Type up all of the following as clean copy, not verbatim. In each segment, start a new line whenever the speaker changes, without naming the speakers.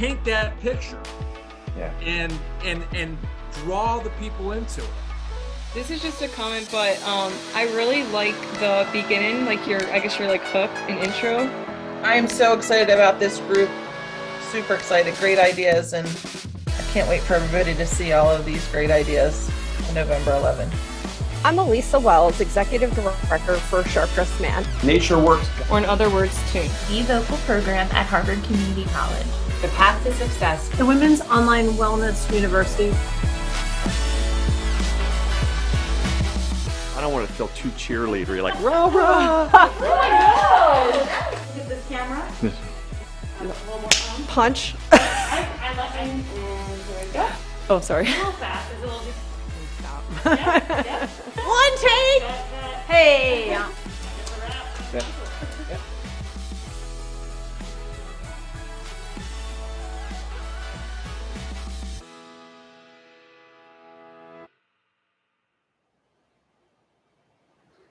paint that picture.
Yeah.
And draw the people into it.
This is just a comment, but I really like the beginning, like I guess your like hook and intro.
I am so excited about this group. Super excited, great ideas, and I can't wait for everybody to see all of these great ideas on November 11th.
I'm Elisa Wells, Executive Director for Sharp Dressed Man.
Nature Works,
or in other words, Tune.
The vocal program at Harvard Community College.
The path to success.
The Women's Online Wellness University.
I don't want to feel too cheerleadery, like rah rah.
Oh my God! Look at this camera. A little more fun.
Punch.
I like. There we go.
Oh, sorry.
A little fast. It's a little bit.
Stop.
Yeah.
One take. Hey.
Yeah.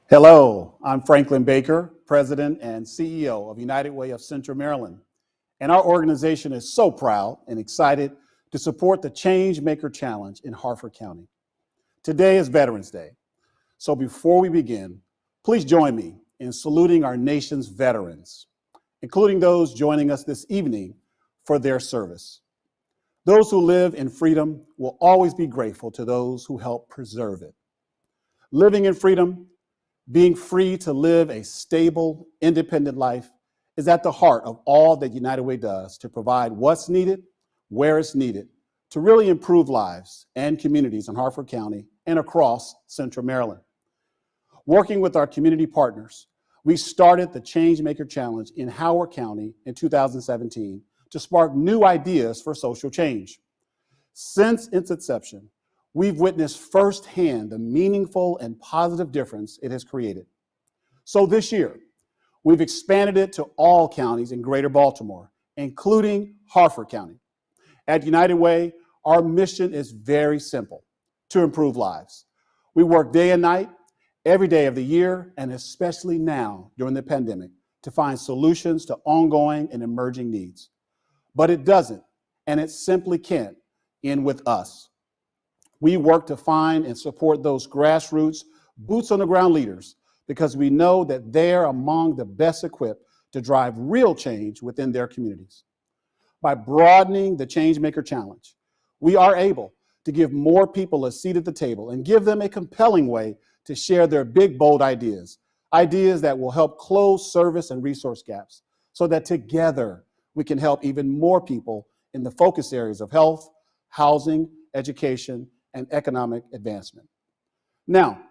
Hello, I'm Franklin Baker, President and CEO of United Way of Central Maryland. And our organization is so proud and excited to support the Changemaker Challenge in Harford County. Today is Veterans Day. So before we begin, please join me in saluting our nation's veterans, including those joining us this evening for their service. Those who live in freedom will always be grateful to those who help preserve it. Living in freedom, being free to live a stable, independent life is at the heart of all that United Way does to provide what's needed, where it's needed, to really improve lives and communities in Harford County and across Central Maryland. Working with our community partners, we started the Changemaker Challenge in Howard County in 2017 to spark new ideas for social change. Since its inception, we've witnessed firsthand the meaningful and positive difference it has created. So this year, we've expanded it to all counties in Greater Baltimore, including Harford County. At United Way, our mission is very simple: to improve lives. We work day and night, every day of the year, and especially now during the pandemic, to find solutions to ongoing and emerging needs. But it doesn't, and it simply can't, end with us. We work to find and support those grassroots, boots on the ground leaders because we know that they're among the best equipped to drive real change within their communities. By broadening the Changemaker Challenge, we are able to give more people a seat at the table and give them a compelling way to share their big, bold ideas that will help close service and resource gaps so that together we can help even more people in the focus areas of health, housing, education, and economic advancement. Now,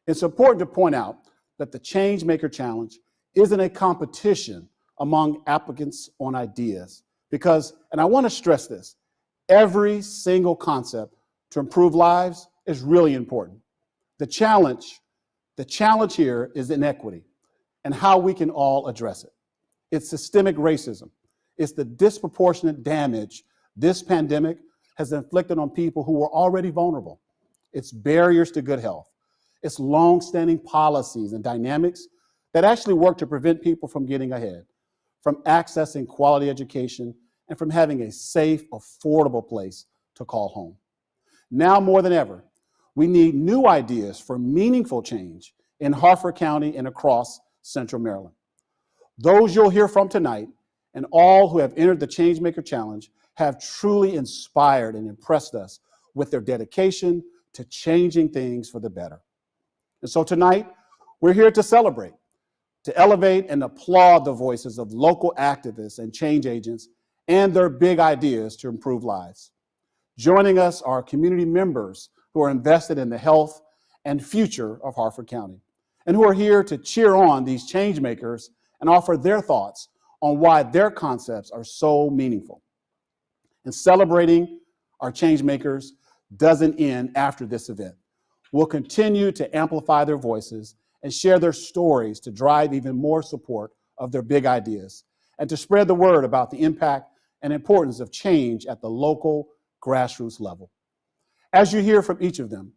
it's important to point out that the Changemaker Challenge isn't a competition among applicants on ideas because, and I want to stress this, every single concept to improve lives is really important. The challenge here is inequity and how we can all address it. It's systemic racism. It's the disproportionate damage this pandemic has inflicted on people who were already vulnerable. It's barriers to good health. It's long-standing policies and dynamics that actually work to prevent people from getting ahead, from accessing quality education, and from having a safe, affordable place to call home. Now more than ever, we need new ideas for meaningful change in Harford County and across Central Maryland. Those you'll hear from tonight and all who have entered the Changemaker Challenge have truly inspired and impressed us with their dedication to changing things for the better. And so tonight, we're here to celebrate, to elevate and applaud the voices of local activists and change agents and their big ideas to improve lives. Joining us are community members who are invested in the health and future of Harford County, and who are here to cheer on these change makers and offer their thoughts on why their concepts are so meaningful. And celebrating our change makers doesn't end after this event. We'll continue to amplify their voices and share their stories to drive even more support of their big ideas and to spread the word about the impact and importance of change at the local grassroots level. As you hear from each of them,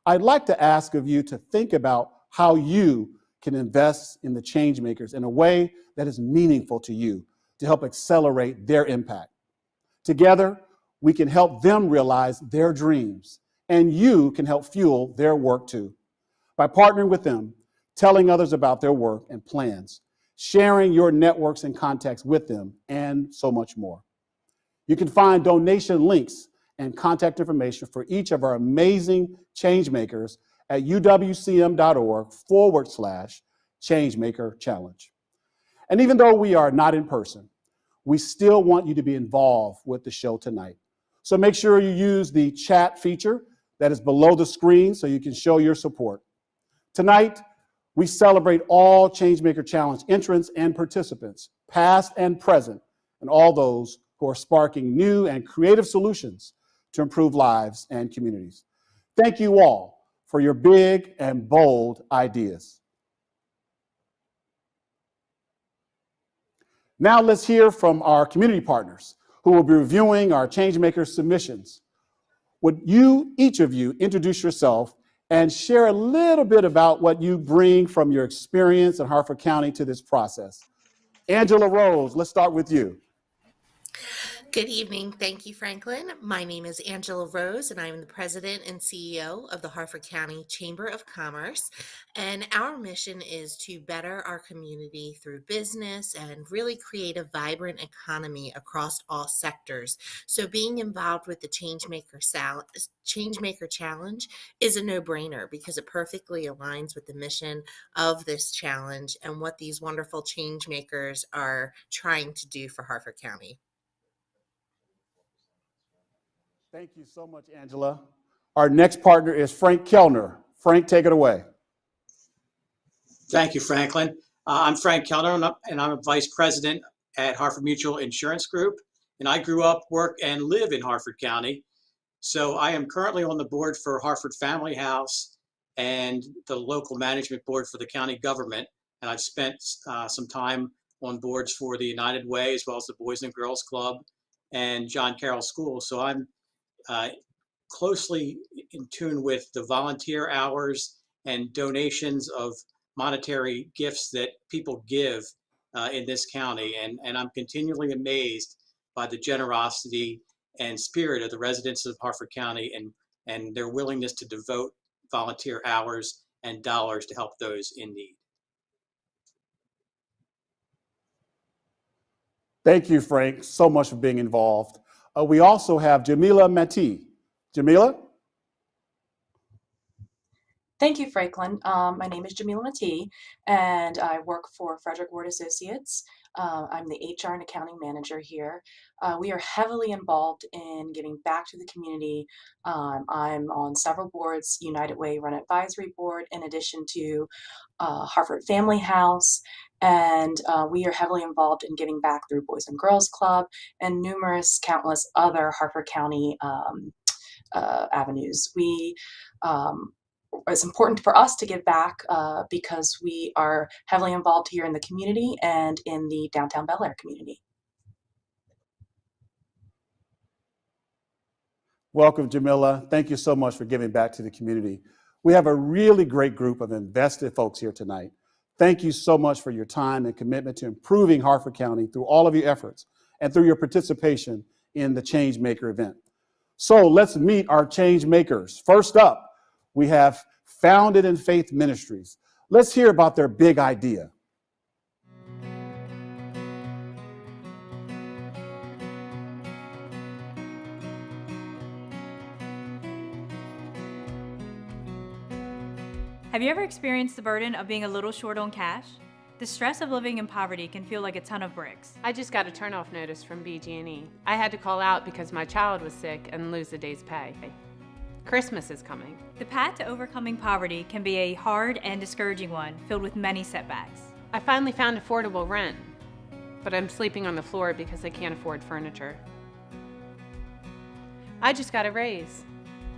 I'd like to ask of you to think about how you can invest in the change makers in a way that is meaningful to you to help accelerate their impact. Together, we can help them realize their dreams, and you can help fuel their work too. By partnering with them, telling others about their work and plans, sharing your networks and contacts with them, and so much more. You can find donation links and contact information for each of our amazing changemakers at uwcm.org/Changemaker Challenge. And even though we are not in person, we still want you to be involved with the show tonight. So make sure you use the chat feature that is below the screen so you can show your support. Tonight, we celebrate all Changemaker Challenge entrants and participants, past and present, and all those who are sparking new and creative solutions to improve lives and communities. Thank you all for your big and bold ideas. Now let's hear from our community partners who will be reviewing our Changemaker submissions. Would you, each of you, introduce yourself and share a little bit about what you bring from your experience in Harford County to this process? Angela Rose, let's start with you.
Good evening. Thank you, Franklin. My name is Angela Rose, and I am the president and CEO of the Harford County Chamber of Commerce. And our mission is to better our community through business and really create a vibrant economy across all sectors. So being involved with the Changemaker Challenge is a no-brainer because it perfectly aligns with the mission of this challenge and what these wonderful changemakers are trying to do for Harford County.
Thank you so much, Angela. Our next partner is Frank Kellner. Frank, take it away.
Thank you, Franklin. I'm Frank Kellner, and I'm a vice president at Harford Mutual Insurance Group. And I grew up, work, and live in Harford County. So I am currently on the board for Harford Family House and the local management board for the county government. And I've spent some time on boards for the United Way, as well as the Boys and Girls Club and John Carroll School. So I'm closely in tune with the volunteer hours and donations of monetary gifts that people give in this county. And I'm continually amazed by the generosity and spirit of the residents of Harford County and their willingness to devote volunteer hours and dollars to help those in need.
Thank you, Frank, so much for being involved. We also have Jamila Mati. Jamila?
Thank you, Franklin. My name is Jamila Mati, and I work for Frederick Ward Associates. I'm the HR and accounting manager here. We are heavily involved in giving back to the community. I'm on several boards, United Way Run Advisory Board, in addition to Harford Family House, and we are heavily involved in giving back through Boys and Girls Club and numerous, countless other Harford County avenues. It's important for us to give back because we are heavily involved here in the community and in the downtown Bel Air community.
Welcome, Jamila. Thank you so much for giving back to the community. We have a really great group of invested folks here tonight. Thank you so much for your time and commitment to improving Harford County through all of your efforts and through your participation in the Changemaker event. So let's meet our change makers. First up, we have Founded in Faith Ministries. Let's hear about their big idea.
Have you ever experienced the burden of being a little short on cash? The stress of living in poverty can feel like a ton of bricks.
I just got a turn-off notice from BG&E. I had to call out because my child was sick and lose a day's pay. Christmas is coming.
The path to overcoming poverty can be a hard and discouraging one, filled with many setbacks.
I finally found affordable rent, but I'm sleeping on the floor because I can't afford furniture. I just got a raise.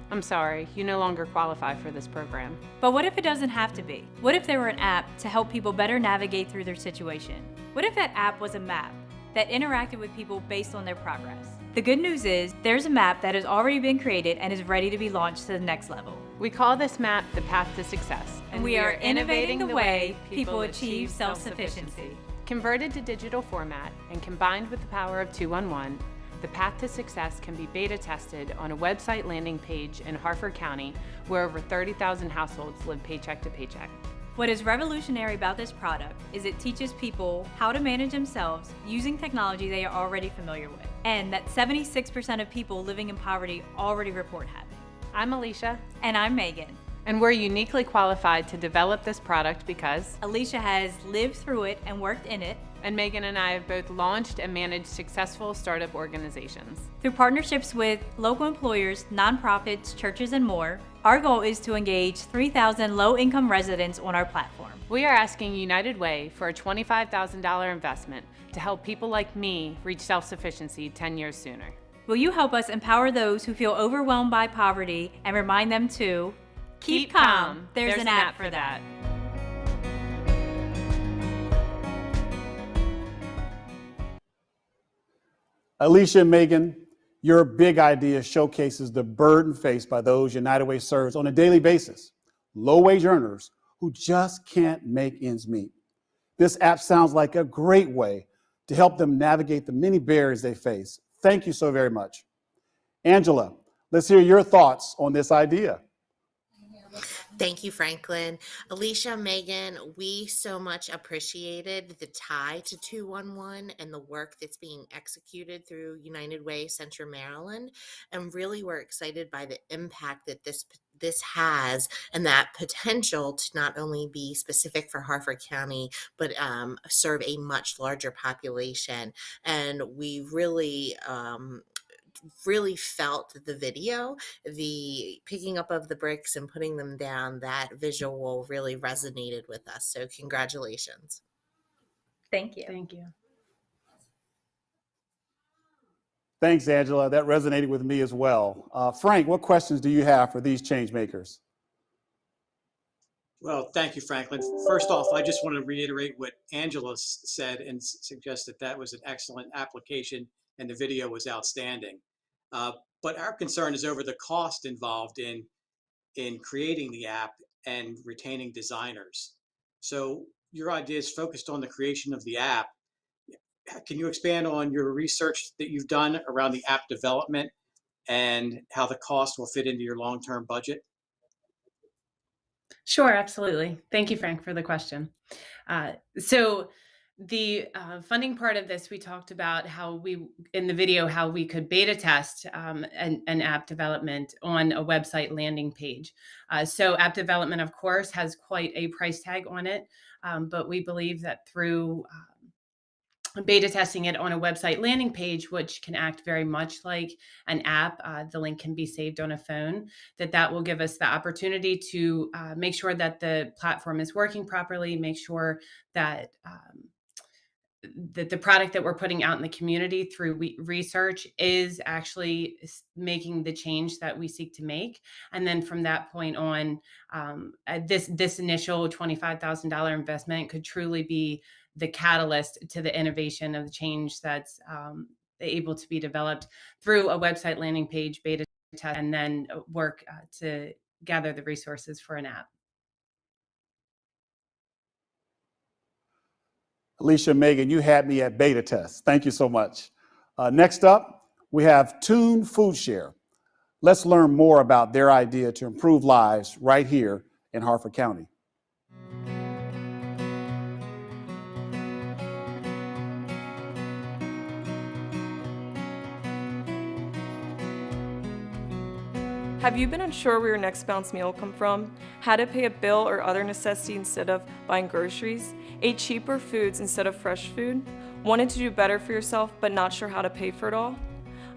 I'm sorry, you no longer qualify for this program.
But what if it doesn't have to be? What if there were an app to help people better navigate through their situation? What if that app was a map that interacted with people based on their progress? The good news is there's a map that has already been created and is ready to be launched to the next level.
We call this map the Path to Success.
And we are innovating the way people achieve self-sufficiency.
Converted to digital format and combined with the power of 211, The path to success can be beta tested on a website landing page in Harford County, where over 30,000 households live paycheck to paycheck.
What is revolutionary about this product is it teaches people how to manage themselves using technology they are already familiar with, and that 76% of people living in poverty already report having.
I'm Alicia.
And I'm Megan.
And we're uniquely qualified to develop this product because
Alicia has lived through it and worked in it,
and Megan and I have both launched and managed successful startup organizations.
Through partnerships with local employers, nonprofits, churches, and more, our goal is to engage 3,000 low-income residents on our platform.
We are asking United Way for a $25,000 investment to help people like me reach self-sufficiency 10 years sooner.
Will you help us empower those who feel overwhelmed by poverty and remind them to keep calm? There's an app for that.
Alicia and Megan, your big idea showcases the burden faced by those United Way serves on a daily basis, low-wage earners who just can't make ends meet. This app sounds like a great way to help them navigate the many barriers they face. Thank you so very much. Angela, let's hear your thoughts on this idea.
Thank you, Franklin. Alicia, Megan, we so much appreciated the tie to 211 and the work that's being executed through United Way Central Maryland. And really, we're excited by the impact that this has and that potential to not only be specific for Harford County, but serve a much larger population. And we really felt the video, the picking up of the bricks and putting them down, that visual really resonated with us. So congratulations.
Thank you.
Thank you.
Thanks, Angela. That resonated with me as well. Frank, what questions do you have for these change makers?
Well, thank you, Franklin. First off, I just want to reiterate what Angela said and suggest that that was an excellent application and the video was outstanding. But our concern is over the cost involved in creating the app and retaining designers. So your idea is focused on the creation of the app. Can you expand on your research that you've done around the app development and how the cost will fit into your long-term budget?
Sure, absolutely. Thank you, Frank, for the question. So the funding part of this, we talked about in the video, how we could beta test an app development on a website landing page. So app development, of course, has quite a price tag on it, but we believe that through beta testing it on a website landing page, which can act very much like an app, the link can be saved on a phone, that will give us the opportunity to make sure that the platform is working properly, make sure that the product that we're putting out in the community through research is actually making the change that we seek to make. And then from that point on, this initial $25,000 investment could truly be the catalyst to the innovation of the change that's able to be developed through a website landing page, beta test, and then work to gather the resources for an app.
Alicia, Megan, you had me at beta test. Thank you so much. Next up, we have Tune Food Share. Let's learn more about their idea to improve lives right here in Harford County.
Have you been unsure where your next balanced meal will come from? Had to pay a bill or other necessity instead of buying groceries? Ate cheaper foods instead of fresh food? Wanted to do better for yourself but not sure how to pay for it all?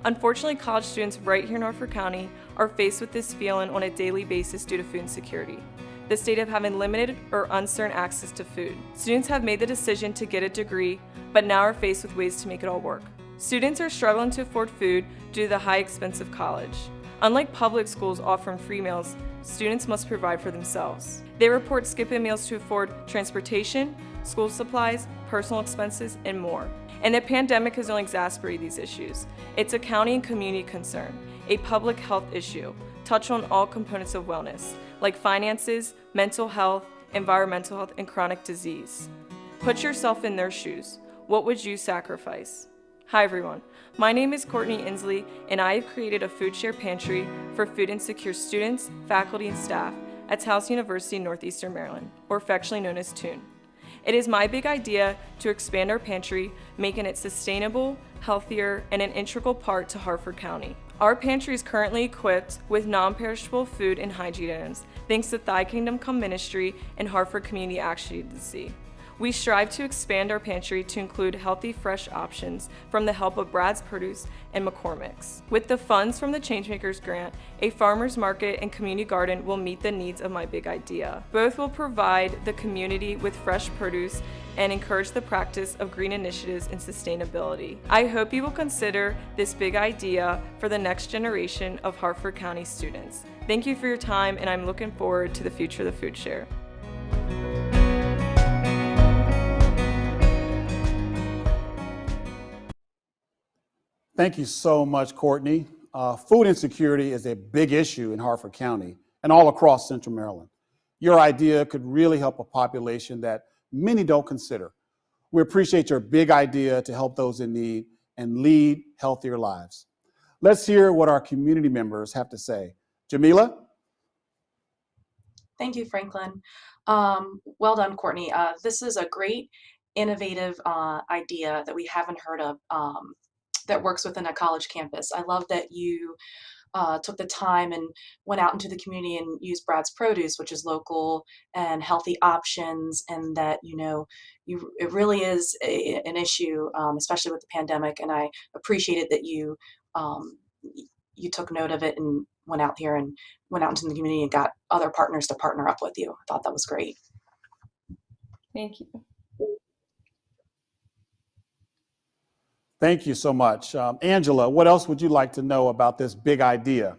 Unfortunately, college students right here in Harford County are faced with this feeling on a daily basis due to food insecurity, the state of having limited or uncertain access to food. Students have made the decision to get a degree, but now are faced with ways to make it all work. Students are struggling to afford food due to the high expense of college. Unlike public schools offering free meals, students must provide for themselves. They report skipping meals to afford transportation, school supplies, personal expenses, and more. And the pandemic has only exacerbated these issues. It's a county and community concern, a public health issue, touch on all components of wellness, like finances, mental health, environmental health, and chronic disease. Put yourself in their shoes. What would you sacrifice? Hi everyone, my name is Courtney Inslee and I have created a food share pantry for food insecure students, faculty, and staff at Towson University in Northeastern Maryland, or affectionately known as TUNE. It is my big idea to expand our pantry, making it sustainable, healthier, and an integral part to Harford County. Our pantry is currently equipped with non-perishable food and hygiene items, thanks to Thy Kingdom Come Ministry and Harford Community Action Agency. We strive to expand our pantry to include healthy, fresh options from the help of Brad's Produce and McCormick's. With the funds from the Changemakers grant, a farmer's market and community garden will meet the needs of my big idea. Both will provide the community with fresh produce and encourage the practice of green initiatives and sustainability. I hope you will consider this big idea for the next generation of Harford County students. Thank you for your time, and I'm looking forward to the future of the food share.
Thank you so much, Courtney. Food insecurity is a big issue in Harford County and all across Central Maryland. Your idea could really help a population that many don't consider. We appreciate your big idea to help those in need and lead healthier lives. Let's hear what our community members have to say. Jamila?
Thank you, Franklin. Well done, Courtney. This is a great, innovative idea that we haven't heard of that works within a college campus. I love that you took the time and went out into the community and used Brad's Produce, which is local and healthy options, and that, you know, it really is an issue, especially with the pandemic. And I appreciated that you took note of it and went out here and went out into the community and got other partners to partner up with you. I thought that was great.
Thank you.
Thank you so much. Angela, what else would you like to know about this big idea?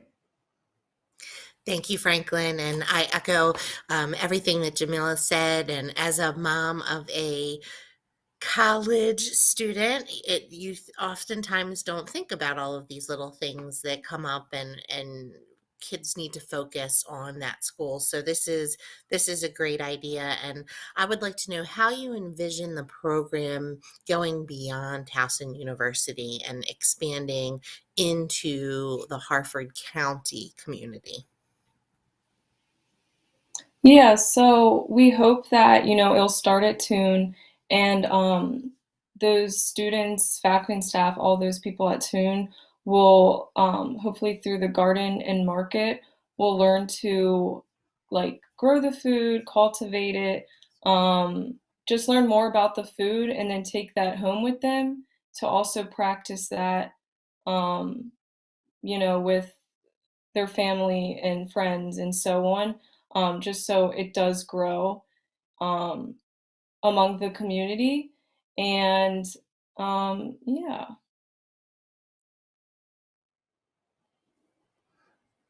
Thank you, Franklin. And I echo everything that Jamila said. And as a mom of a college student, you oftentimes don't think about all of these little things that come up, and kids need to focus on that school. So this is a great idea, and I would like to know how you envision the program going beyond Towson University and expanding into the Harford County community.
Yeah, so we hope that, it'll start at TUNE, and those students, faculty, and staff, all those people at TUNE will hopefully through the garden and market will learn to grow the food, cultivate it, just learn more about the food, and then take that home with them to also practice that with their family and friends and so on, just so it does grow among the community. And yeah.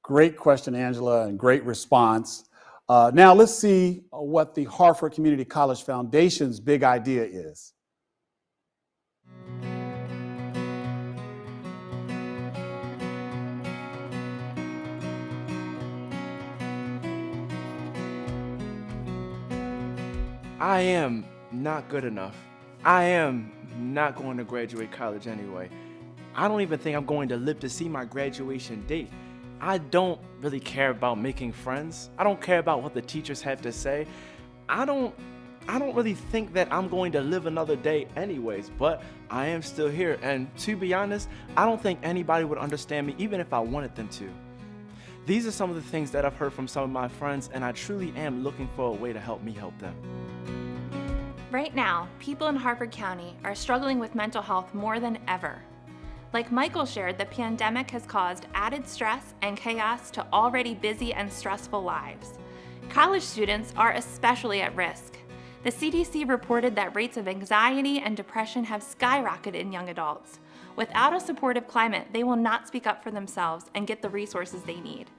Great question, Angela, and great response. Now let's see what the Harford Community College Foundation's big idea is.
I am not good enough. I am not going to graduate college anyway. I don't even think I'm going to live to see my graduation date. I don't really care about making friends. I don't care about what the teachers have to say. I don't really think that I'm going to live another day anyways, but I am still here. And to be honest, I don't think anybody would understand me even if I wanted them to. These are some of the things that I've heard from some of my friends, and I truly am looking for a way to help me help them.
Right now, people in Harford County are struggling with mental health more than ever. Like Michael shared, the pandemic has caused added stress and chaos to already busy and stressful lives. College students are especially at risk. The CDC reported that rates of anxiety and depression have skyrocketed in young adults. Without a supportive climate, they will not speak up for themselves and get the resources they need.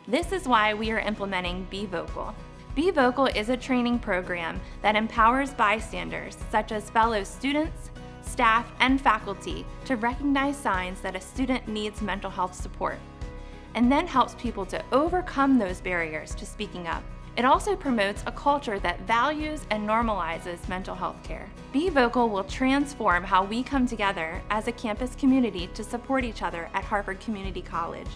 This is why we are implementing Be Vocal. Be Vocal is a training program that empowers bystanders, such as fellow students, staff, and faculty, to recognize signs that a student needs mental health support, and then helps people to overcome those barriers to speaking up. It also promotes a culture that values and normalizes mental health care. Be Vocal will transform how we come together as a campus community to support each other at Harford Community College.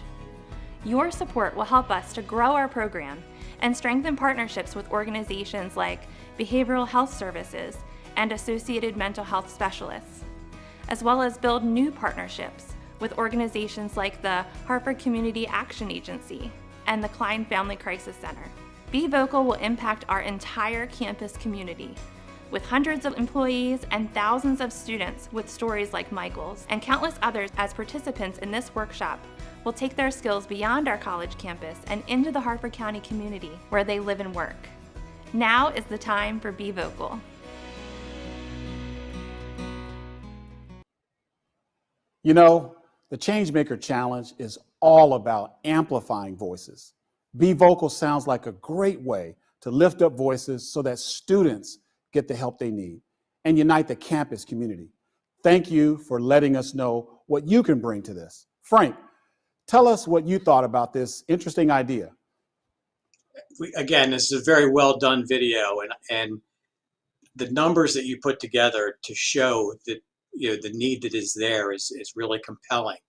Your support will help us to grow our program and strengthen partnerships with organizations like Behavioral Health Services and Associated Mental Health Specialists, as well as build new partnerships with organizations like the Harford Community Action Agency and the Klein Family Crisis Center. Be Vocal will impact our entire campus community, with hundreds of employees and thousands of students with stories like Michael's, and countless others as participants in this workshop will take their skills beyond our college campus and into the Harford County community where they live and work. Now is the time for Be Vocal.
You know, the Changemaker Challenge is all about amplifying voices. Be Vocal sounds like a great way to lift up voices so that students get the help they need and unite the campus community. Thank you for letting us know what you can bring to this. Frank, tell us what you thought about this interesting idea.
Again, this is a very well done video, and the numbers that you put together to show that the need that is there is really compelling.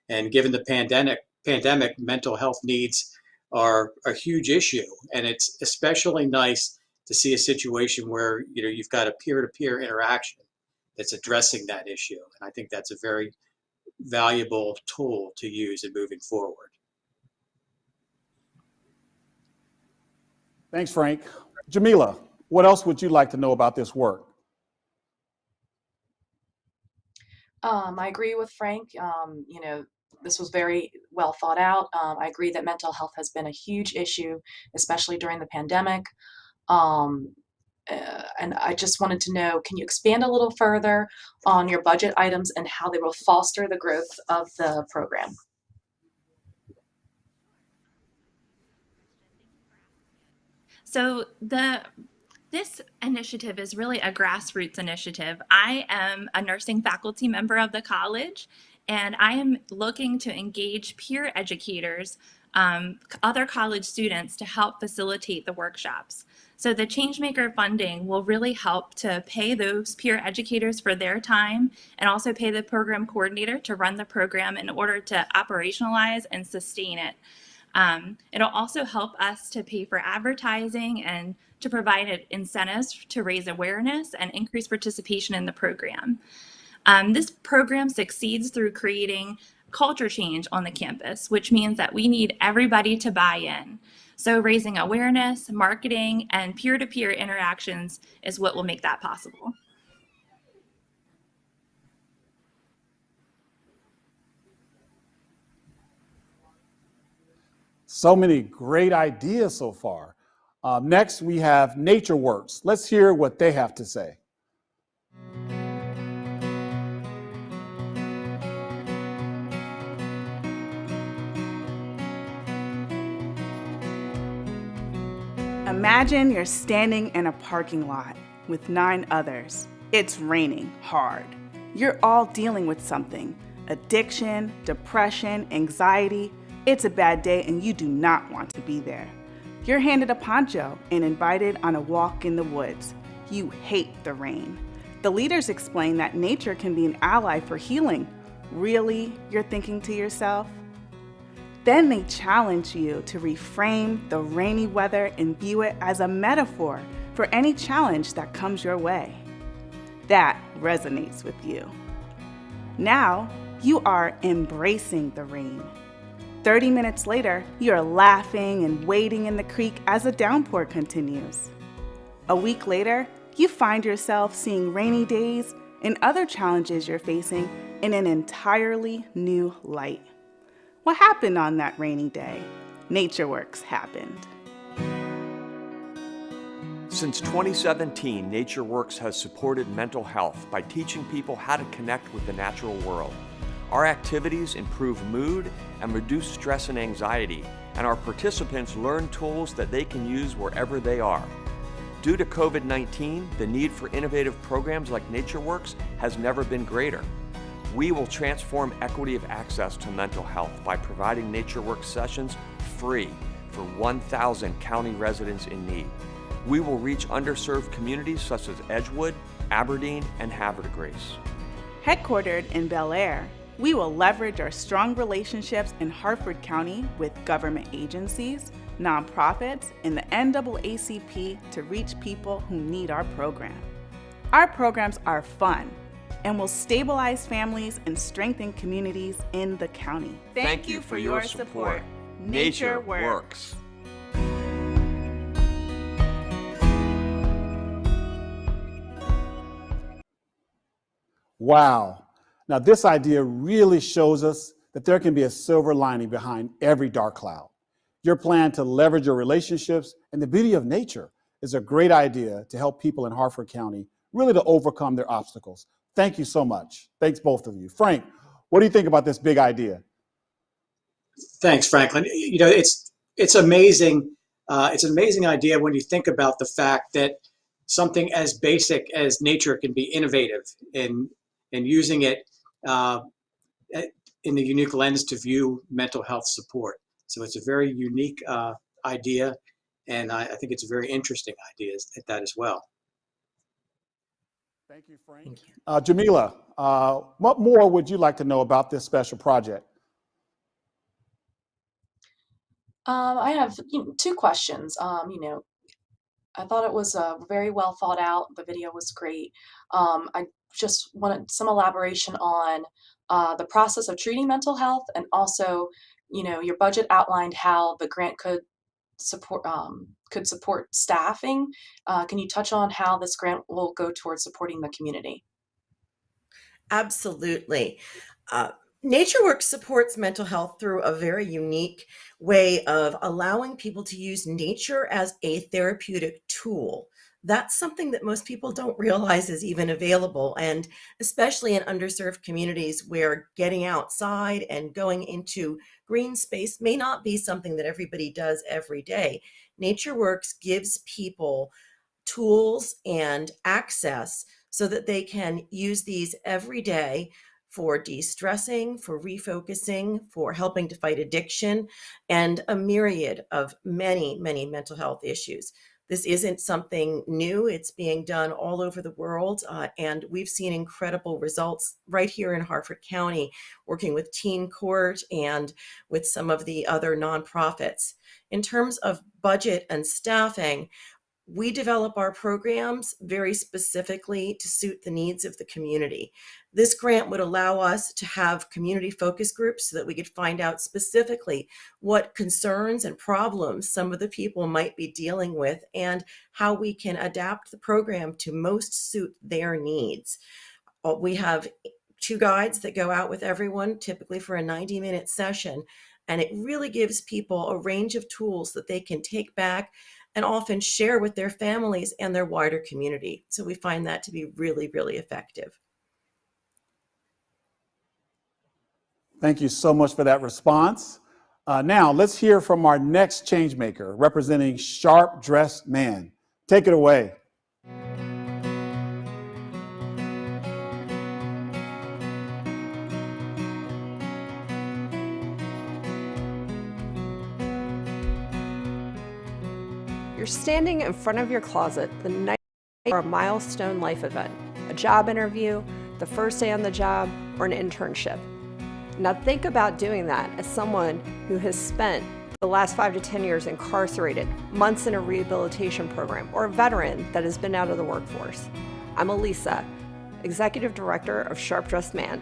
And given the pandemic, mental health needs are a huge issue, and it's especially nice to see a situation where you've got a peer-to-peer interaction that's addressing that issue. And I think that's a very valuable tool to use in moving forward.
Thanks, Frank. Jamila, what else would you like to know about this work?
I agree with Frank. This was very well thought out. I agree that mental health has been a huge issue, especially during the pandemic. And I just wanted to know, can you expand a little further on your budget items and how they will foster the growth of the program?
So this initiative is really a grassroots initiative. I am a nursing faculty member of the college, and I am looking to engage peer educators, other college students, to help facilitate the workshops. So the Changemaker funding will really help to pay those peer educators for their time and also pay the program coordinator to run the program in order to operationalize and sustain it. It'll also help us to pay for advertising and to provide incentives to raise awareness and increase participation in the program. This program succeeds through creating culture change on the campus, which means that we need everybody to buy in. So raising awareness, marketing, and peer-to-peer interactions is what will make that possible.
So many great ideas so far. Next, we have NatureWorks. Let's hear what they have to say.
Imagine you're standing in a parking lot with 9 others. It's raining hard. You're all dealing with something: addiction, depression, anxiety. It's a bad day and you do not want to be there. You're handed a poncho and invited on a walk in the woods. You hate the rain. The leaders explain that nature can be an ally for healing. Really, you're thinking to yourself? Then they challenge you to reframe the rainy weather and view it as a metaphor for any challenge that comes your way. That resonates with you. Now, you are embracing the rain. 30 minutes later, you're laughing and wading in the creek as the downpour continues. A week later, you find yourself seeing rainy days and other challenges you're facing in an entirely new light. What happened on that rainy day? NatureWorks happened.
Since 2017, NatureWorks has supported mental health by teaching people how to connect with the natural world. Our activities improve mood and reduce stress and anxiety, and our participants learn tools that they can use wherever they are. Due to COVID-19, the need for innovative programs like NatureWorks has never been greater. We will transform equity of access to mental health by providing NatureWorks sessions free for 1,000 county residents in need. We will reach underserved communities such as Edgewood, Aberdeen, and Havre de Grace.
Headquartered in Bel Air, we will leverage our strong relationships in Harford County with government agencies, nonprofits, and the NAACP to reach people who need our program. Our programs are fun and will stabilize families and strengthen communities in the county.
Thank you for your support. Nature works.
Wow. Now, this idea really shows us that there can be a silver lining behind every dark cloud. Your plan to leverage your relationships and the beauty of nature is a great idea to help people in Harford County really to overcome their obstacles. Thank you so much. Thanks, both of you. Frank, what do you think about this big idea?
Thanks, Franklin. You know, it's amazing. It's an amazing idea when you think about the fact that something as basic as nature can be innovative in using it in the unique lens to view mental health support. So it's a very unique idea, and I think it's a very interesting idea at that as well.
Thank you, Frank. Jamila, what more would you like to know about this special project?
I have two questions. I thought it was very well thought out. The video was great. I just wanted some elaboration on the process of treating mental health, and also, your budget outlined how the grant could support staffing. Can you touch on how this grant will go towards supporting the community?
Absolutely. NatureWorks supports mental health through a very unique way of allowing people to use nature as a therapeutic tool. That's something that most people don't realize is even available, and especially in underserved communities where getting outside and going into green space may not be something that everybody does every day. NatureWorks gives people tools and access so that they can use these every day for de-stressing, for refocusing, for helping to fight addiction, and a myriad of many, many mental health issues. This isn't something new. It's being done all over the world, and we've seen incredible results right here in Harford County, working with Teen Court and with some of the other nonprofits. In terms of budget and staffing, we develop our programs very specifically to suit the needs of the community. This grant would allow us to have community focus groups so that we could find out specifically what concerns and problems some of the people might be dealing with and how we can adapt the program to most suit their needs. We have 2 guides that go out with everyone, typically for a 90-minute session, and it really gives people a range of tools that they can take back and often share with their families and their wider community. So we find that to be really, really effective.
Thank you so much for that response. Now let's hear from our next Changemaker, representing Sharp Dressed Man. Take it away.
You're standing in front of your closet the night for a milestone life event, a job interview, the first day on the job, or an internship. Now think about doing that as someone who has spent the last 5 to 10 years incarcerated, months in a rehabilitation program, or a veteran that has been out of the workforce. I'm Elisa, Executive Director of Sharp Dressed Man.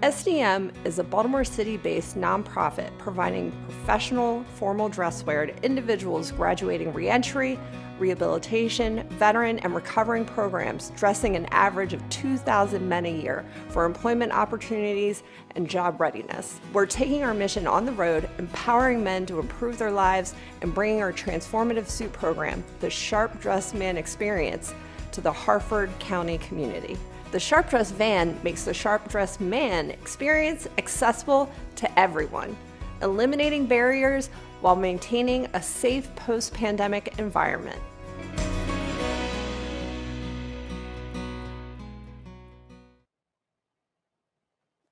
SDM is a Baltimore City-based nonprofit providing professional, formal dress wear to individuals graduating reentry, rehabilitation, veteran, and recovering programs, dressing an average of 2,000 men a year for employment opportunities and job readiness. We're taking our mission on the road, empowering men to improve their lives, and bringing our transformative suit program, the Sharp Dressed Man Experience, to the Harford County community. The Sharp Dressed Van makes the Sharp Dressed Man experience accessible to everyone, eliminating barriers while maintaining a safe post-pandemic environment.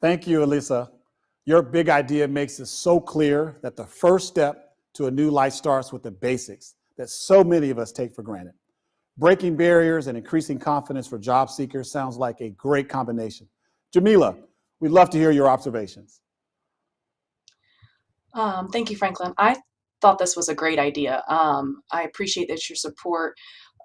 Thank you, Elisa. Your big idea makes it so clear that the first step to a new life starts with the basics that so many of us take for granted. Breaking barriers and increasing confidence for job seekers sounds like a great combination. Jamila, we'd love to hear your observations.
Thank you, Franklin. I thought this was a great idea. I appreciate that you support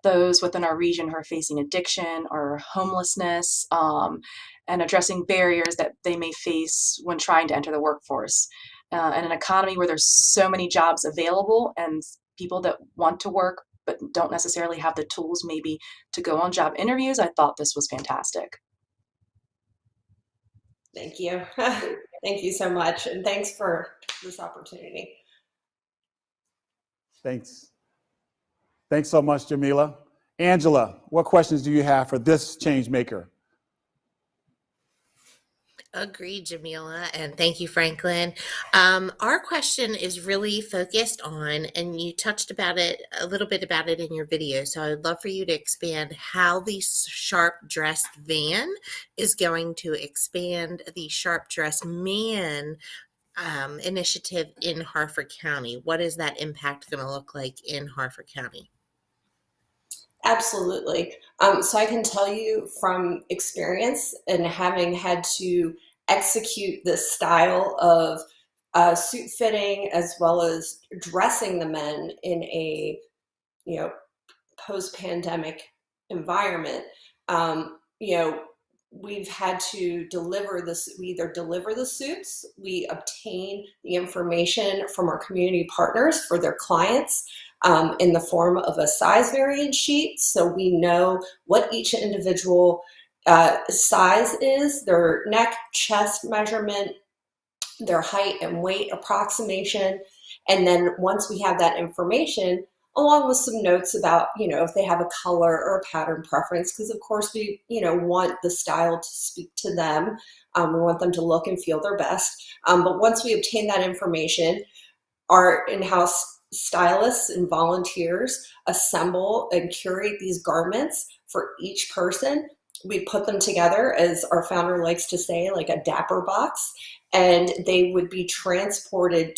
those within our region who are facing addiction or homelessness, and addressing barriers that they may face when trying to enter the workforce. In an economy where there's so many jobs available and people that want to work but don't necessarily have the tools maybe to go on job interviews, I thought this was fantastic.
Thank you. Thank you so much. And thanks for this opportunity.
Thanks. Thanks so much, Jamila. Angela, what questions do you have for this Changemaker?
Agreed, Jamila, and thank you, Franklin. Our question is really focused on, and you touched about it a little bit about it in your video, so I would love for you to expand how the Sharp Dressed Van is going to expand the Sharp Dressed Man initiative in Harford County. What is that impact going to look like in Harford County?
Absolutely. So I can tell you from experience and having had to execute this style of suit fitting as well as dressing the men in a post-pandemic environment, we've had to deliver this. We either deliver the suits, we obtain the information from our community partners for their clients in the form of a size variant sheet, so we know what each individual size is, their neck, chest measurement, their height and weight approximation. And then once we have that information, along with some notes about, if they have a color or a pattern preference, because of course we, want the style to speak to them. We want them to look and feel their best. But once we obtain that information, our in-house stylists and volunteers assemble and curate these garments for each person. We put them together, as our founder likes to say, like a dapper box, and they would be transported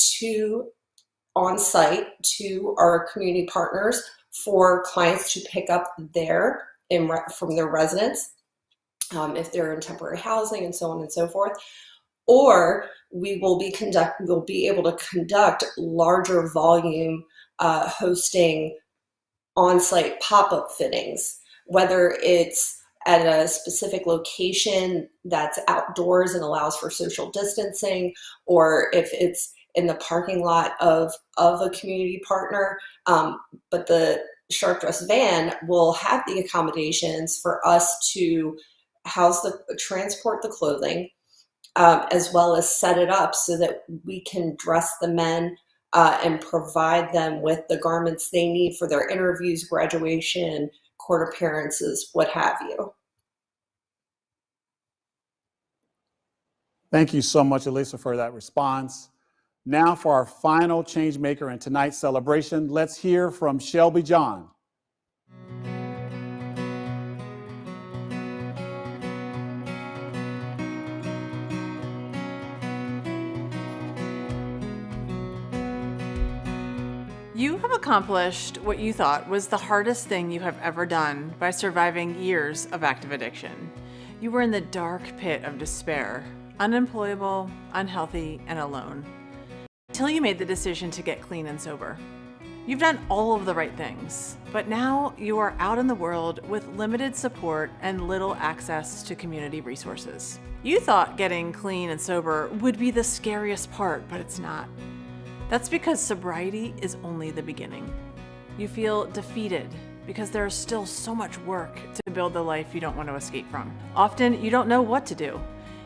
on site to our community partners for clients to pick up from their residence, if they're in temporary housing and so on and so forth. Or we will be able to conduct larger volume hosting on-site pop-up fittings, whether it's at a specific location that's outdoors and allows for social distancing, or if it's in the parking lot of a community partner. But the Sharp Dressed Van will have the accommodations for us to transport the clothing, as well as set it up so that we can dress the men and provide them with the garments they need for their interviews, graduation, court appearances, what have you.
Thank you so much, Elisa, for that response. Now for our final Changemaker in tonight's celebration, let's hear from Shelby John.
You have accomplished what you thought was the hardest thing you have ever done by surviving years of active addiction. You were in the dark pit of despair, unemployable, unhealthy, and alone, until you made the decision to get clean and sober. You've done all of the right things, but now you are out in the world with limited support and little access to community resources. You thought getting clean and sober would be the scariest part, but it's not. That's because sobriety is only the beginning. You feel defeated because there is still so much work to build the life you don't want to escape from. Often you don't know what to do,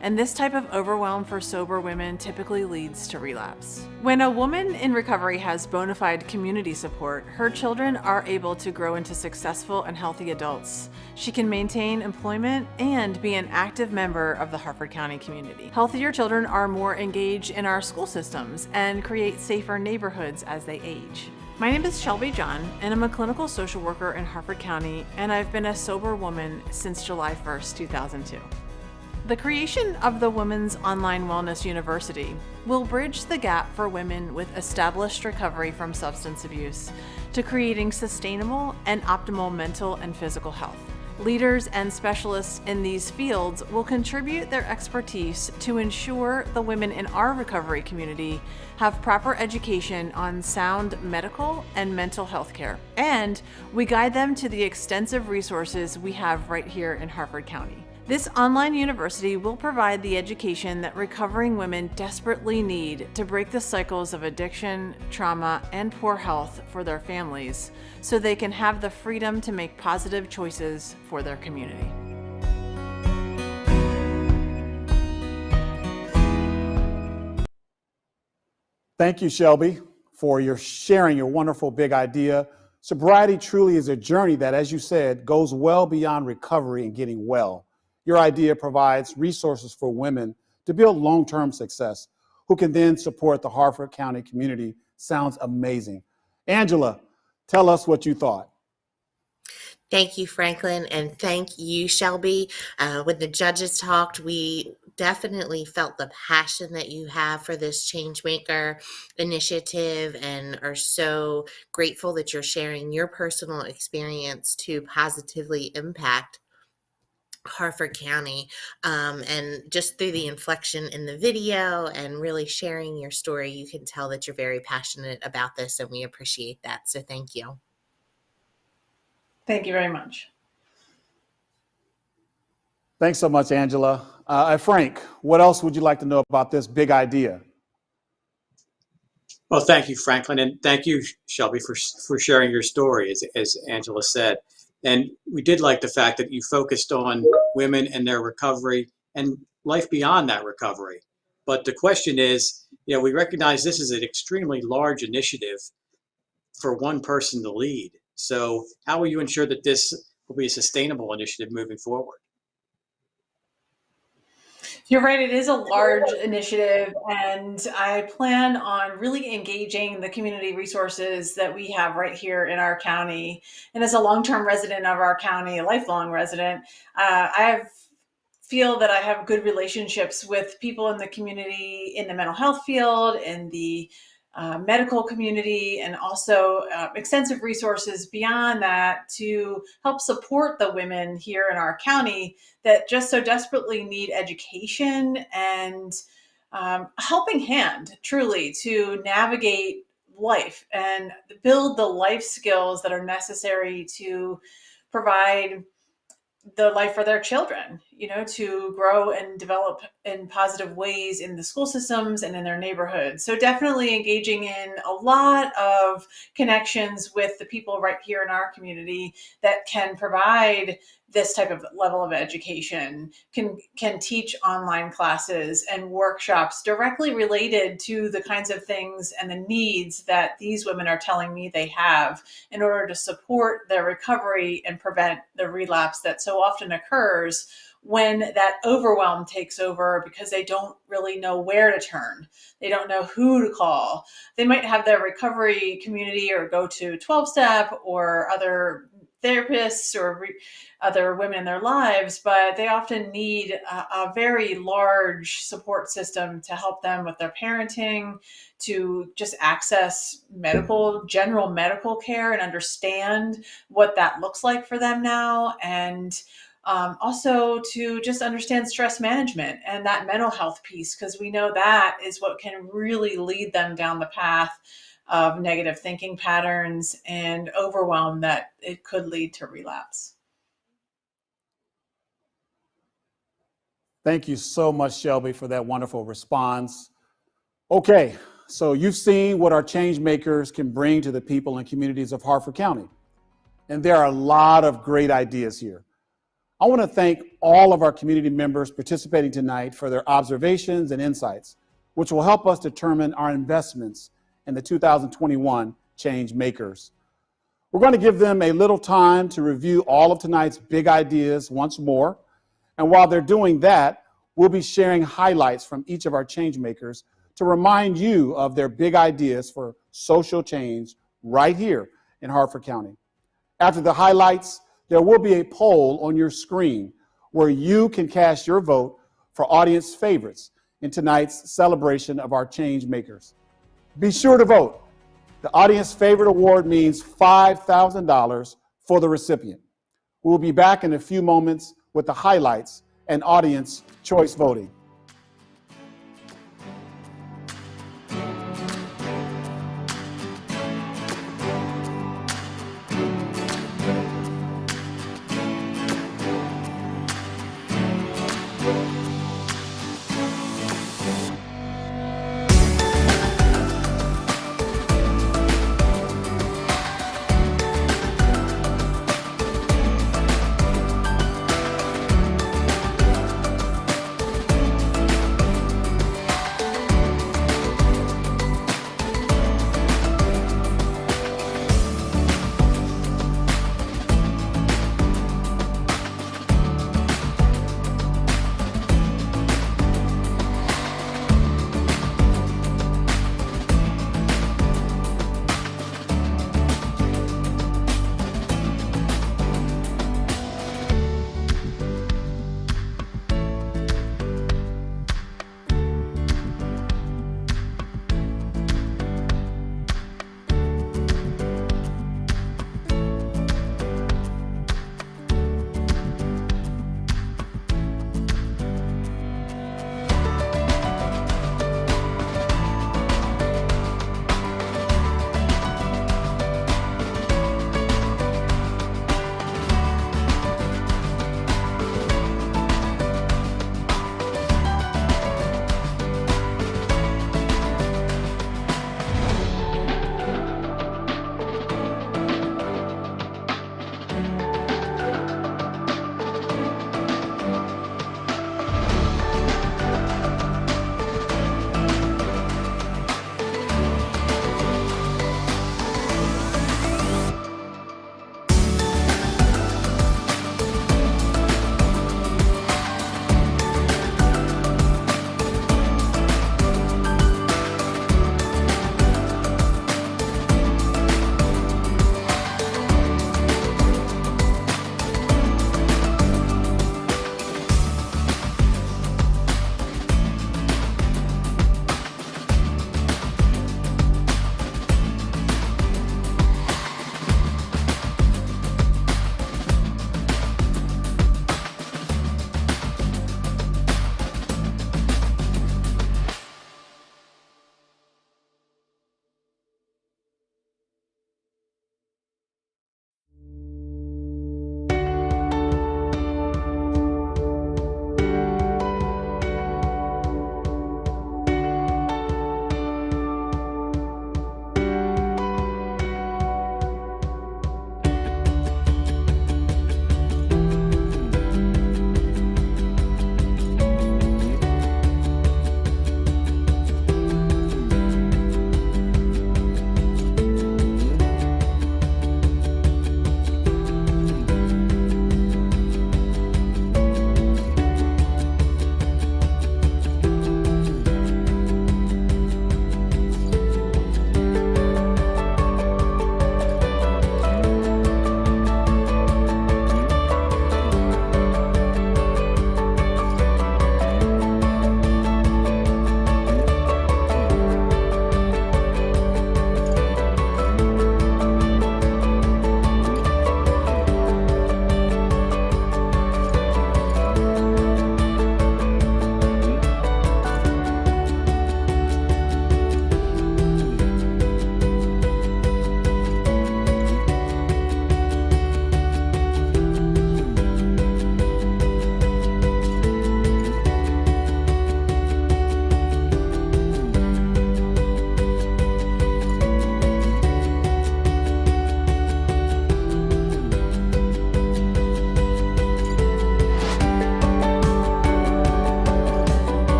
and this type of overwhelm for sober women typically leads to relapse. When a woman in recovery has bona fide community support, her children are able to grow into successful and healthy adults. She can maintain employment and be an active member of the Harford County community. Healthier children are more engaged in our school systems and create safer neighborhoods as they age. My name is Shelby John, and I'm a clinical social worker in Harford County, and I've been a sober woman since July 1st, 2002. The creation of the Women's Online Wellness University will bridge the gap for women with established recovery from substance abuse to creating sustainable and optimal mental and physical health. Leaders and specialists in these fields will contribute their expertise to ensure the women in our recovery community have proper education on sound medical and mental health care. And we guide them to the extensive resources we have right here in Harford County. This online university will provide the education that recovering women desperately need to break the cycles of addiction, trauma, and poor health for their families so they can have the freedom to make positive choices for their community.
Thank you, Shelby, for your sharing your wonderful big idea. Sobriety truly is a journey that, as you said, goes well beyond recovery and getting well. Your idea provides resources for women to build long-term success, who can then support the Harford County community. Sounds amazing. Angela, tell us what you thought.
Thank you, Franklin, and thank you, Shelby. When the judges talked, we definitely felt the passion that you have for this Changemaker initiative and are so grateful that you're sharing your personal experience to positively impact Harford County, and just through the inflection in the video and really sharing your story, you can tell that you're very passionate about this, and we appreciate that. So thank you.
Thank you very much.
Thanks so much, Angela. Frank, what else would you like to know about this big idea?
Well, thank you, Franklin, and thank you, Shelby, for sharing your story, as Angela said. And we did like the fact that you focused on women and their recovery and life beyond that recovery. But the question is, we recognize this is an extremely large initiative for one person to lead. So how will you ensure that this will be a sustainable initiative moving forward?
You're right, it is a large initiative, and I plan on really engaging the community resources that we have right here in our county. And as a long-term resident of our county, a lifelong resident, feel that I have good relationships with people in the community, in the mental health field, in the medical community, and also extensive resources beyond that to help support the women here in our county that just so desperately need education and helping hand, truly, to navigate life and build the life skills that are necessary to provide the life for their children, to grow and develop in positive ways in the school systems and in their neighborhoods. So definitely engaging in a lot of connections with the people right here in our community that can provide this type of level of education, can teach online classes and workshops directly related to the kinds of things and the needs that these women are telling me they have in order to support their recovery and prevent the relapse that so often occurs when that overwhelm takes over because they don't really know where to turn. They don't know who to call. They might have their recovery community or go to 12-step or other therapists or other women in their lives, but they often need a very large support system to help them with their parenting, to just access general medical care and understand what that looks like for them now. And also to just understand stress management and that mental health piece, because we know that is what can really lead them down the path of negative thinking patterns and overwhelm that it could lead to relapse.
Thank you so much, Shelby, for that wonderful response. Okay, so you've seen what our change makers can bring to the people and communities of Harford County. And there are a lot of great ideas here. I want to thank all of our community members participating tonight for their observations and insights, which will help us determine our investments in the 2021 Change Makers. We're going to give them a little time to review all of tonight's big ideas once more. And while they're doing that, we'll be sharing highlights from each of our change makers to remind you of their big ideas for social change right here in Harford County. After the highlights, there will be a poll on your screen where you can cast your vote for audience favorites in tonight's celebration of our change makers. Be sure to vote. The Audience Favorite Award means $5,000 for the recipient. We'll be back in a few moments with the highlights and audience choice voting.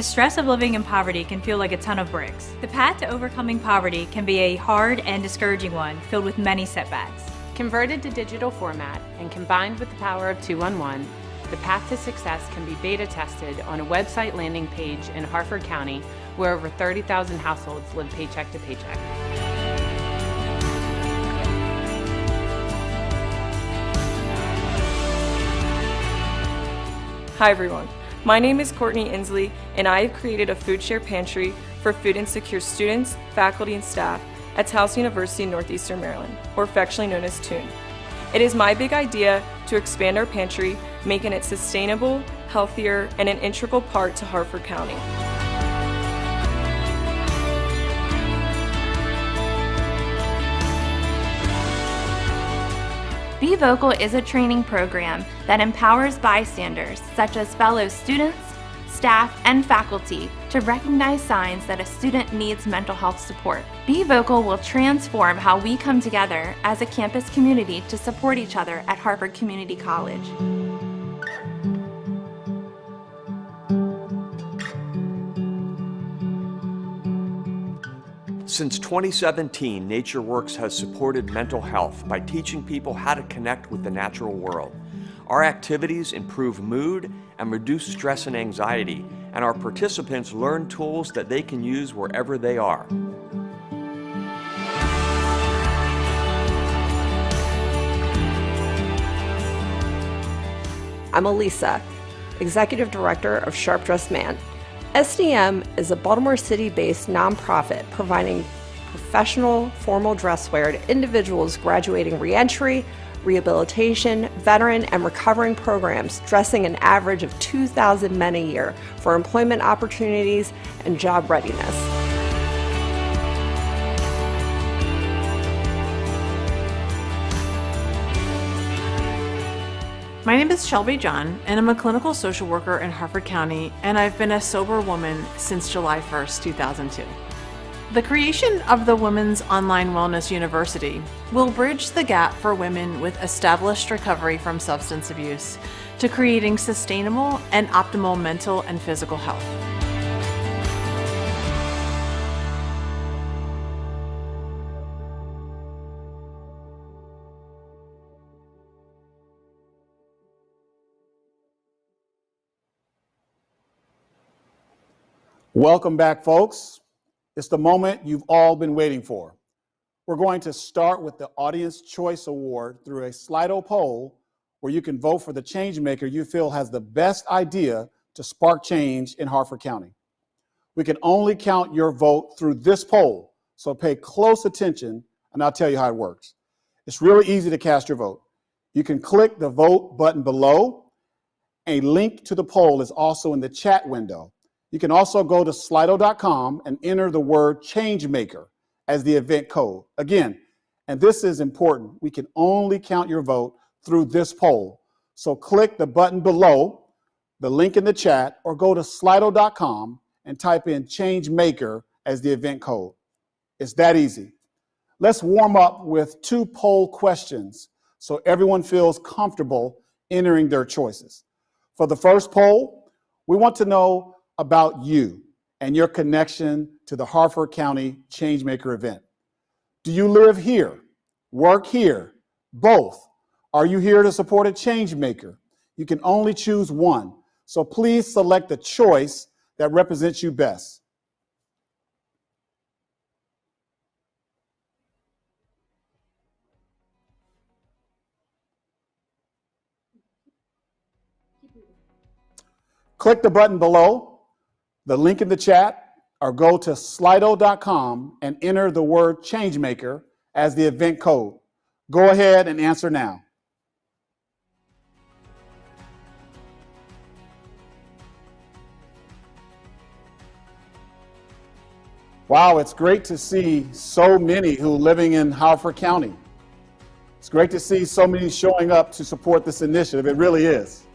The stress of living in poverty can feel like a ton of bricks. The path to overcoming poverty can be a hard and discouraging one, filled with many setbacks.
Converted to digital format and combined with the power of 211, the path to success can be beta tested on a website landing page in Harford County, where over 30,000 households live paycheck to paycheck.
Hi everyone, my name is Courtney Inslee and I have created a food share pantry for food insecure students, faculty, and staff at Towson University in Northeastern Maryland, or affectionately known as TUNE. It is my big idea to expand our pantry, making it sustainable, healthier, and an integral part to Harford County.
Be Vocal is a training program that empowers bystanders, such as fellow students, staff, and faculty, to recognize signs that a student needs mental health support. Be Vocal will transform how we come together as a campus community to support each other at Harford Community College.
Since 2017, NatureWorks has supported mental health by teaching people how to connect with the natural world. Our activities improve mood and reduce stress and anxiety, and our participants learn tools that they can use wherever they are.
I'm Elisa, Executive Director of Sharp Dressed Man. SDM is a Baltimore City-based nonprofit providing professional formal dresswear to individuals graduating reentry, rehabilitation, veteran, and recovering programs, dressing an average of 2,000 men a year for employment opportunities and job readiness.
My name is Shelby John, and I'm a clinical social worker in Harford County, and I've been a sober woman since July 1st, 2002. The creation of the Women's Online Wellness University will bridge the gap for women with established recovery from substance abuse to creating sustainable and optimal mental and physical health.
Welcome back, folks. It's the moment you've all been waiting for. We're going to start with the Audience Choice Award through a Slido poll where you can vote for the Changemaker you feel has the best idea to spark change in Harford County. We can only count your vote through this poll, so pay close attention and I'll tell you how it works. It's really easy to cast your vote. You can click the vote button below. A link to the poll is also in the chat window. You can also go to slido.com and enter the word Changemaker as the event code. Again, and this is important, we can only count your vote through this poll. So click the button below, the link in the chat, or go to slido.com and type in Changemaker as the event code. It's that easy. Let's warm up with 2 poll questions so everyone feels comfortable entering their choices. For the first poll, we want to know about you and your connection to the Harford County Changemaker event. Do you live here, work here, both? Are you here to support a Changemaker? You can only choose one, so please select the choice that represents you best. Click the button below, the link in the chat, or go to slido.com and enter the word Changemaker as the event code. Go ahead and answer now. Wow, it's great to see so many who are living in Harford County. It's great to see so many showing up to support this initiative. It really is.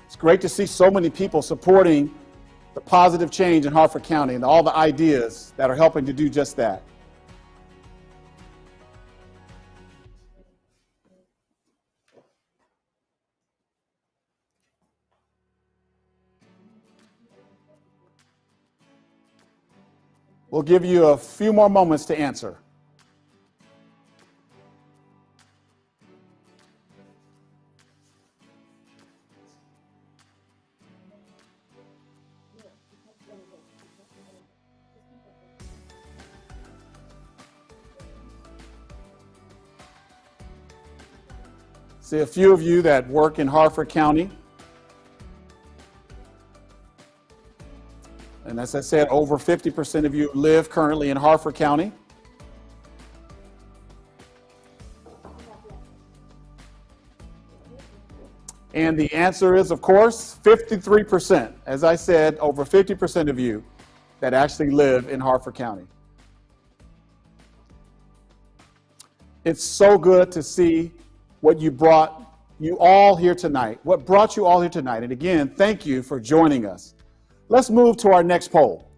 It's great to see so many people supporting the positive change in Harford County and all the ideas that are helping to do just that. We'll give you a few more moments to answer. See a few of you that work in Harford County. And as I said, over 50% of you live currently in Harford County. And the answer is, of course, 53%. As I said, over 50% of you that actually live in Harford County. It's so good to see what you brought you all here tonight, what brought you all here tonight. And again, thank you for joining us. Let's move to our next poll.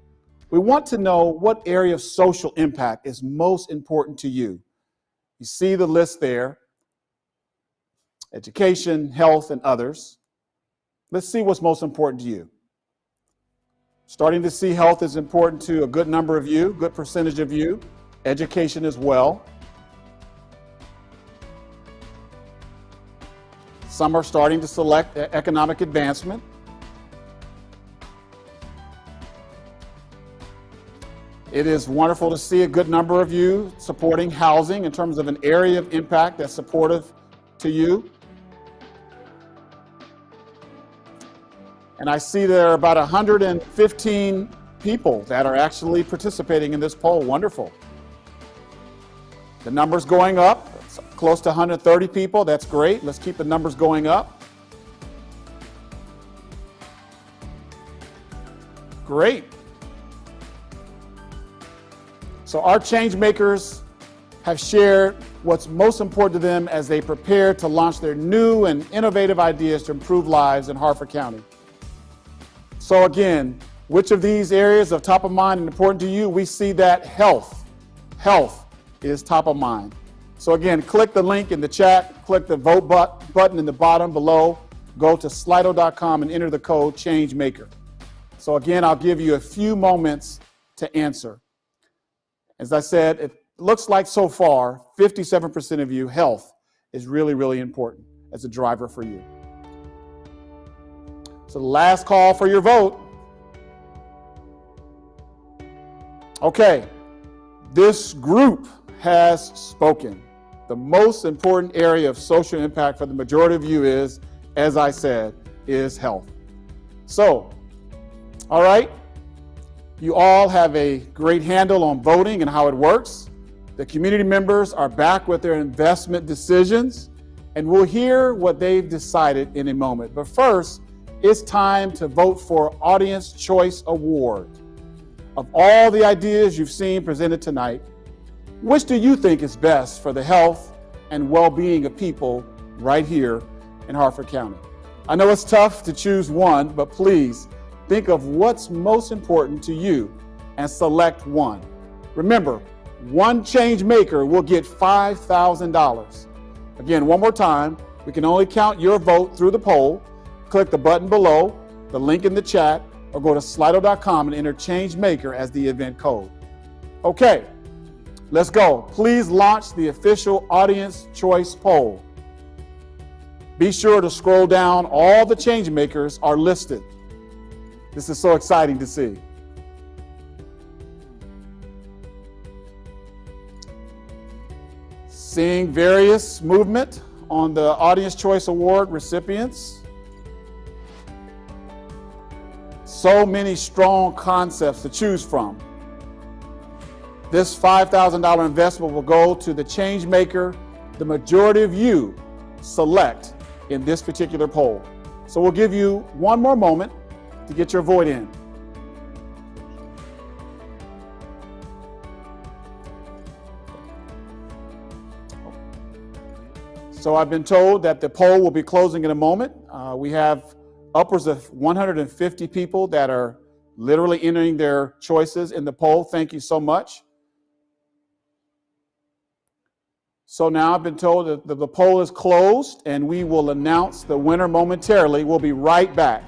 We want to know what area of social impact is most important to you. You see the list there: education, health, and others. Let's see what's most important to you. Starting to see health is important to a good number of you, good percentage of you. Education as well. Some are starting to select economic advancement. It is wonderful to see a good number of you supporting housing in terms of an area of impact that's supportive to you. And I see there are about 115 people that are actually participating in this poll. Wonderful. The number's going up. It's close to 130 people. That's great. Let's keep the numbers going up. Great. So our change makers have shared what's most important to them as they prepare to launch their new and innovative ideas to improve lives in Harford County. So again, which of these areas of top of mind and important to you? We see that health is top of mind. So again, click the link in the chat, click the vote button in the bottom below, go to slido.com and enter the code Changemaker. So again, I'll give you a few moments to answer. As I said, it looks like so far, 57% of you, health is really, really important as a driver for you. So the last call for your vote. Okay, this group has spoken. The most important area of social impact for the majority of you is, as I said, is health. So, all right, you all have a great handle on voting and how it works. The community members are back with their investment decisions, and we'll hear what they've decided in a moment. But first, it's time to vote for Audience Choice Award. Of all the ideas you've seen presented tonight, which do you think is best for the health and well-being of people right here in Harford County? I know it's tough to choose one, but please think of what's most important to you and select one. Remember, one change maker will get $5,000. Again, one more time, we can only count your vote through the poll. Click the button below, the link in the chat, or go to slido.com and enter Changemaker as the event code. Okay, let's go. Please launch the official Audience Choice Poll. Be sure to scroll down. All the Changemakers are listed. This is so exciting to see. Seeing various movement on the Audience Choice Award recipients. So many strong concepts to choose from. This $5,000 investment will go to the change maker the majority of you select in this particular poll. So we'll give you one more moment to get your vote in. So I've been told that the poll will be closing in a moment. We have upwards of 150 people that are literally entering their choices in the poll. Thank you so much. So now I've been told that the poll is closed and we will announce the winner momentarily. We'll be right back.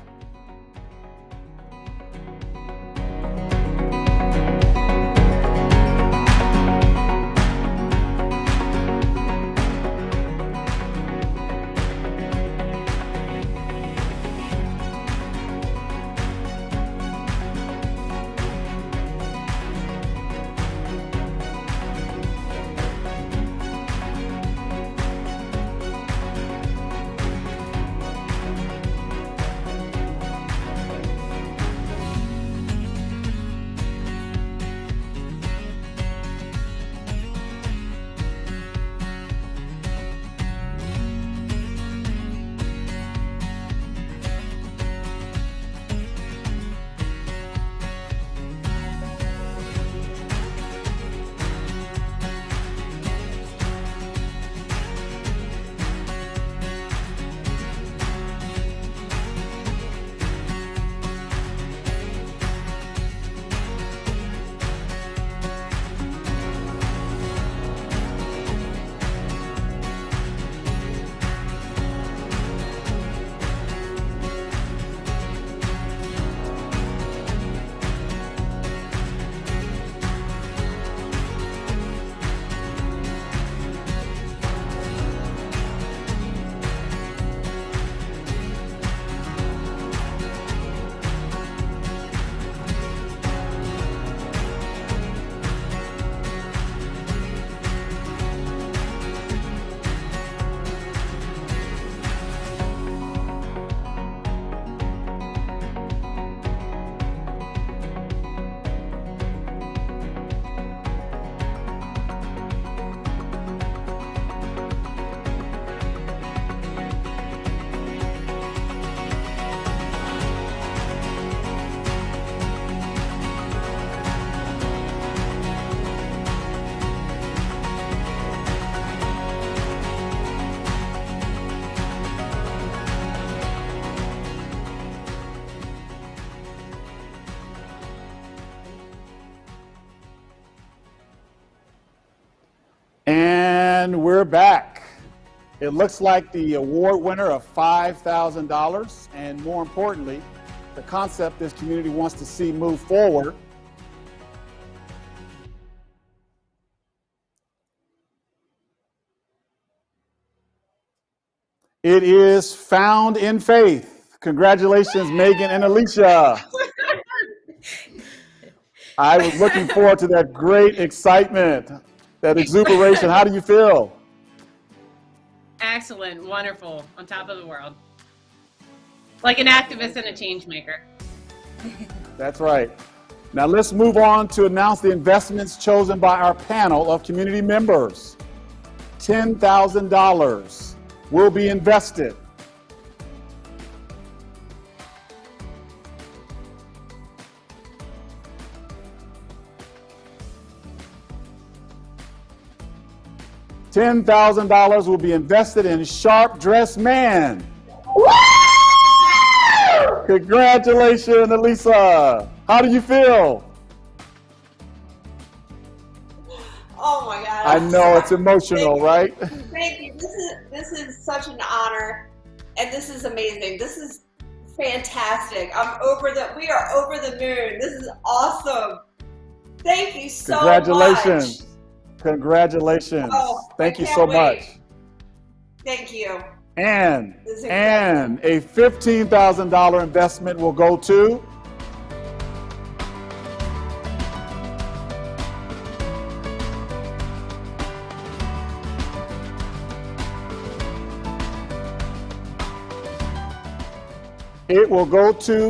And we're back. It looks like the award winner of $5,000, and more importantly, the concept this community wants to see move forward. It is Found in Faith. Congratulations, Megan and Alicia. I was looking forward to that great excitement, that exuberation. How do you feel?
Excellent, wonderful, on top of the world. Like an activist and a change maker.
That's right. Now let's move on to announce the investments chosen by our panel of community members. $10,000 will be invested. $10,000 will be invested in Sharp Dressed Man. Congratulations, Elisa. How do you feel?
Oh my God.
I know it's emotional, right?
Thank you. This is such an honor, and this is amazing. This is fantastic. We are over the moon. This is awesome. Thank you so
Congratulations.
much.
Congratulations.
Oh,
Thank you
can't
so
wait.
much.
Thank you.
And
This is
a $15,000 investment will go to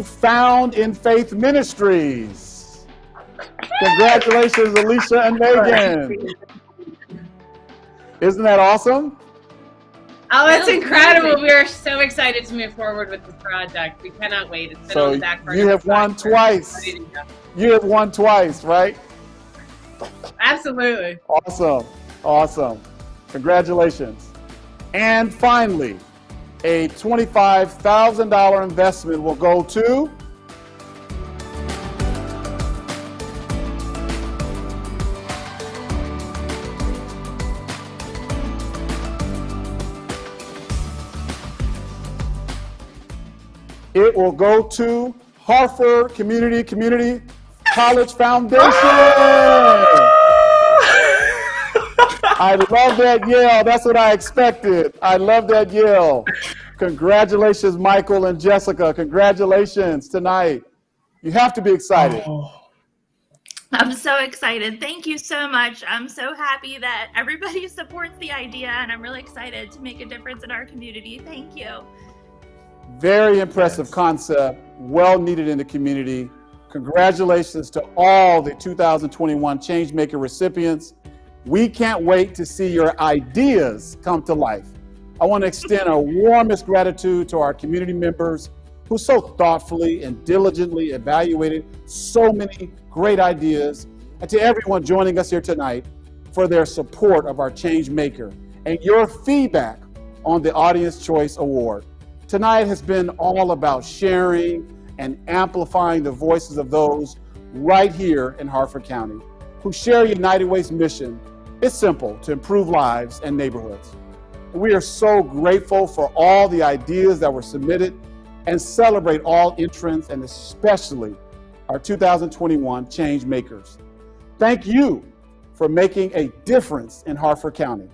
Found in Faith Ministries. Congratulations, Alicia and Megan. Isn't that awesome?
Oh, that's incredible. We are so excited to move forward with this project. We cannot wait. It's been on the back burner.
You have won twice. You have won twice, right?
Absolutely.
Awesome. Awesome. Congratulations. And finally, a $25,000 investment will go to Harford Community College Foundation. I love that yell. That's what I expected. I love that yell. Congratulations, Michael and Jessica. Congratulations tonight. You have to be excited.
I'm so excited. Thank you so much. I'm so happy that everybody supports the idea, and I'm really excited to make a difference in our community. Thank you.
Very impressive concept, well needed in the community. Congratulations to all the 2021 Changemaker recipients. We can't wait to see your ideas come to life. I want to extend our warmest gratitude to our community members who so thoughtfully and diligently evaluated so many great ideas, and to everyone joining us here tonight for their support of our Changemaker and your feedback on the Audience Choice Award. Tonight has been all about sharing and amplifying the voices of those right here in Harford County who share United Way's mission. It's simple: to improve lives and neighborhoods. We are so grateful for all the ideas that were submitted and celebrate all entrants, and especially our 2021 Change Makers. Thank you for making a difference in Harford County.